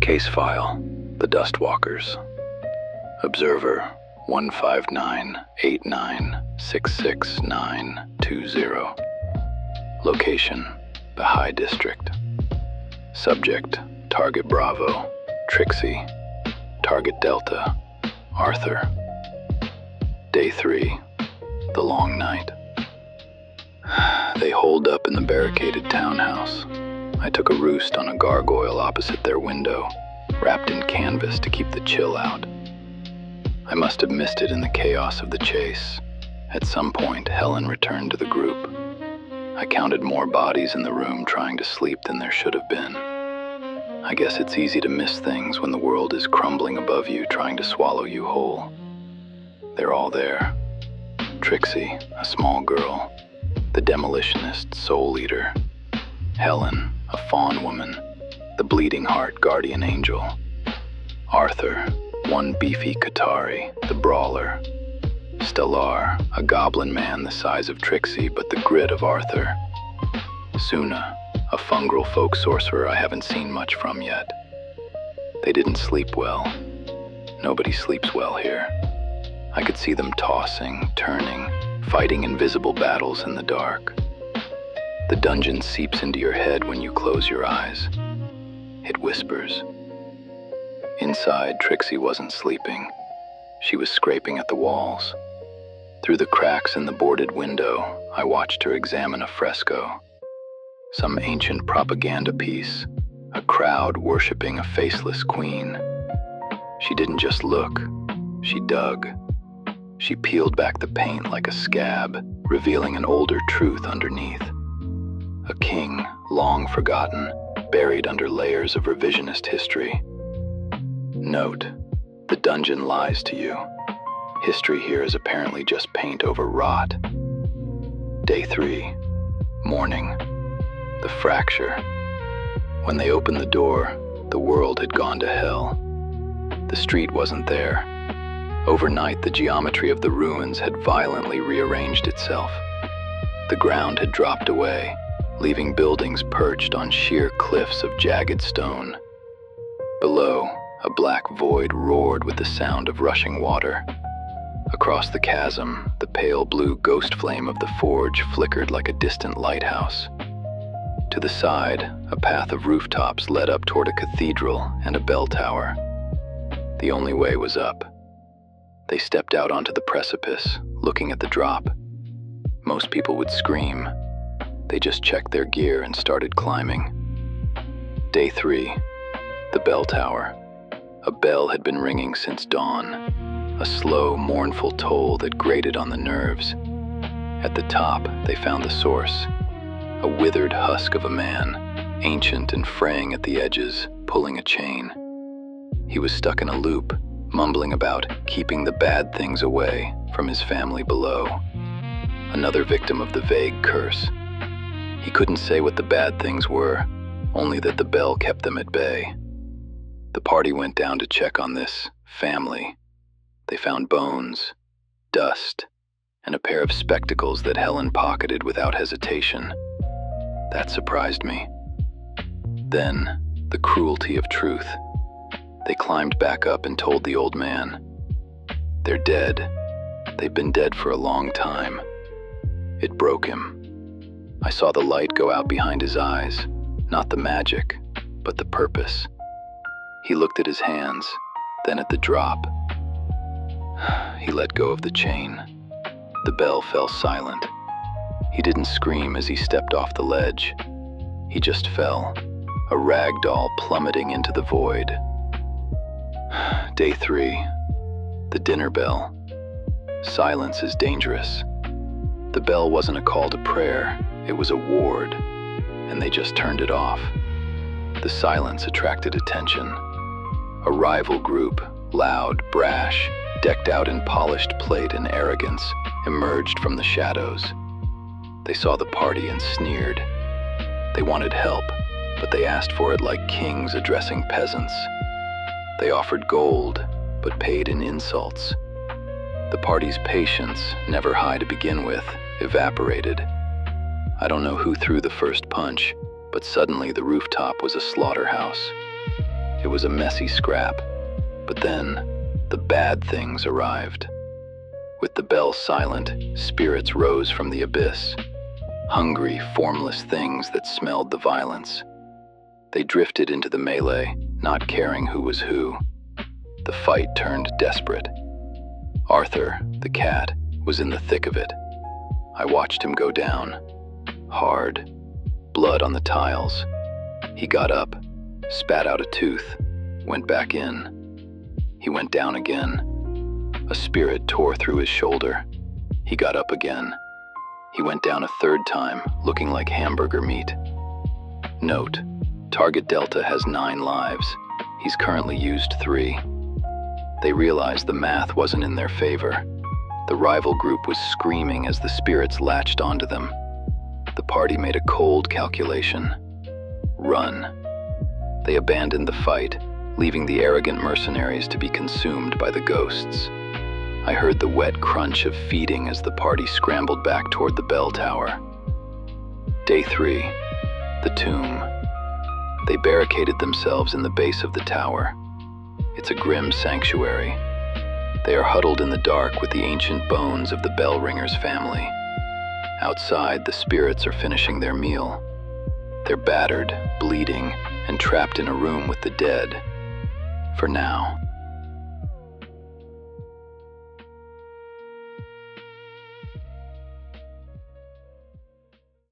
Case file, the Dustwalkers. Observer 15989666920. Location, the High District. Subject, Target Bravo, Trixie. Target Delta, Arthur. Day 3, the long night. They holed up in the barricaded townhouse. I took a roost on a gargoyle opposite their window, wrapped in canvas to keep the chill out. I must have missed it in the chaos of the chase. At some point, Helen returned to the group. I counted more bodies in the room trying to sleep than there should have been. I guess it's easy to miss things when the world is crumbling above you, trying to swallow you whole. They're all there. Trixie, a small girl, the demolitionist soul eater. Helen, a fawn woman, the bleeding heart guardian angel. Arthur, one beefy Qatari, the brawler. Stellar, a goblin man the size of Trixie but the grit of Arthur. Suna, a fungal folk sorcerer I haven't seen much from yet. They didn't sleep well. Nobody sleeps well here. I could see them tossing, turning, fighting invisible battles in the dark. The dungeon seeps into your head when you close your eyes. It whispers. Inside, Trixie wasn't sleeping. She was scraping at the walls. Through the cracks in the boarded window, I watched her examine a fresco. Some ancient propaganda piece, a crowd worshiping a faceless queen. She didn't just look, she dug. She peeled back the paint like a scab, revealing an older truth underneath. A king, long forgotten, buried under layers of revisionist history. Note, the dungeon lies to you. History here is apparently just paint over rot. Day 3, morning, the fracture. When they opened the door, the world had gone to hell. The street wasn't there. Overnight, the geometry of the ruins had violently rearranged itself. The ground had dropped away, leaving buildings perched on sheer cliffs of jagged stone. Below, a black void roared with the sound of rushing water. Across the chasm, the pale blue ghost flame of the forge flickered like a distant lighthouse. To the side, a path of rooftops led up toward a cathedral and a bell tower. The only way was up. They stepped out onto the precipice, looking at the drop. Most people would scream. They just checked their gear and started climbing. Day 3, the bell tower. A bell had been ringing since dawn, a slow, mournful toll that grated on the nerves. At the top, they found the source, a withered husk of a man, ancient and fraying at the edges, pulling a chain. He was stuck in a loop, mumbling about keeping the bad things away from his family below. Another victim of the vague curse. He couldn't say what the bad things were, only that the bell kept them at bay. The party went down to check on this family. They found bones, dust, and a pair of spectacles that Helen pocketed without hesitation. That surprised me. Then, the cruelty of truth. They climbed back up and told the old man. They're dead. They've been dead for a long time. It broke him. I saw the light go out behind his eyes, not the magic, but the purpose. He looked at his hands, then at the drop. He let go of the chain. The bell fell silent. He didn't scream as he stepped off the ledge. He just fell, a rag doll plummeting into the void. Day 3, the dinner bell. Silence is dangerous. The bell wasn't a call to prayer, it was a ward, and they just turned it off. The silence attracted attention. A rival group, loud, brash, decked out in polished plate and arrogance, emerged from the shadows. They saw the party and sneered. They wanted help, but they asked for it like kings addressing peasants. They offered gold, but paid in insults. The party's patience, never high to begin with, evaporated. I don't know who threw the first punch, but suddenly the rooftop was a slaughterhouse. It was a messy scrap, but then the bad things arrived. With the bell silent, spirits rose from the abyss, hungry, formless things that smelled the violence. They drifted into the melee, not caring who was who. The fight turned desperate. Arthur, the cat, was in the thick of it. I watched him go down. Hard. Blood on the tiles. He got up, spat out a tooth, went back in. He went down again. A spirit tore through his shoulder. He got up again. He went down a third time, looking like hamburger meat. Note: Target Delta has 9 lives. He's currently used 3. They realized the math wasn't in their favor. The rival group was screaming as the spirits latched onto them. The party made a cold calculation. Run. They abandoned the fight, leaving the arrogant mercenaries to be consumed by the ghosts. I heard the wet crunch of feeding as the party scrambled back toward the bell tower. Day 3. The tomb. They barricaded themselves in the base of the tower. It's a grim sanctuary. They are huddled in the dark with the ancient bones of the bell ringer's family. Outside, the spirits are finishing their meal. They're battered, bleeding, and trapped in a room with the dead. For now.